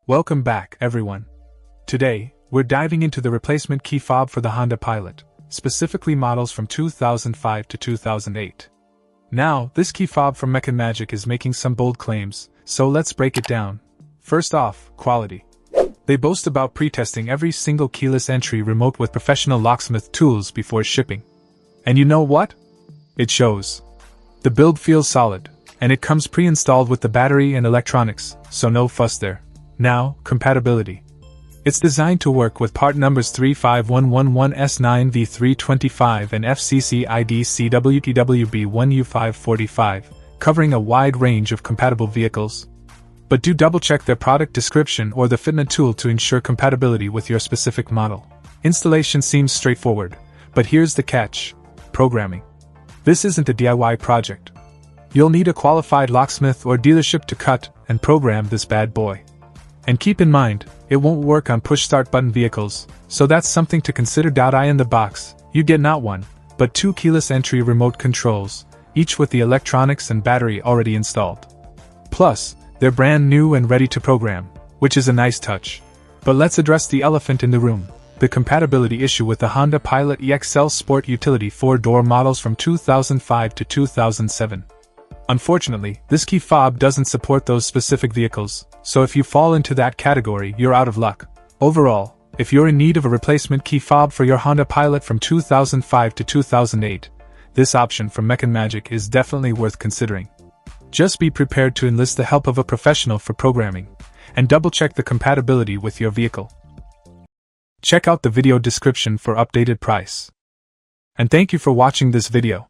Welcome back, everyone. Today, we're diving into the replacement key fob for the Honda Pilot, specifically models from 2005 to 2008. Now, this key fob from Meccan Magic is making some bold claims, so let's break it down. First off, quality. They boast about pre-testing every single keyless entry remote with professional locksmith tools before shipping. And you know what? It shows. The build feels solid, and it comes pre-installed with the battery and electronics, so no fuss there. Now, compatibility. It's designed to work with part numbers 35111S9V325 and FCC ID CWTWB1U545, covering a wide range of compatible vehicles. But do double-check their product description or the fitment tool to ensure compatibility with your specific model. Installation seems straightforward, but here's the catch: programming. This isn't a DIY project. You'll need a qualified locksmith or dealership to cut and program this bad boy. And keep in mind, it won't work on push-start button vehicles, so that's something to consider. In the box, you get not one, but two keyless entry remote controls, each with the electronics and battery already installed. Plus, they're brand new and ready to program, which is a nice touch. But let's address the elephant in the room: the compatibility issue with the Honda Pilot EXL Sport Utility 4-door models from 2005 to 2007. Unfortunately, this key fob doesn't support those specific vehicles, so if you fall into that category, you're out of luck. Overall, if you're in need of a replacement key fob for your Honda Pilot from 2005 to 2008, this option from Meccan Magic is definitely worth considering. Just be prepared to enlist the help of a professional for programming, and double-check the compatibility with your vehicle. Check out the video description for updated price. And thank you for watching this video.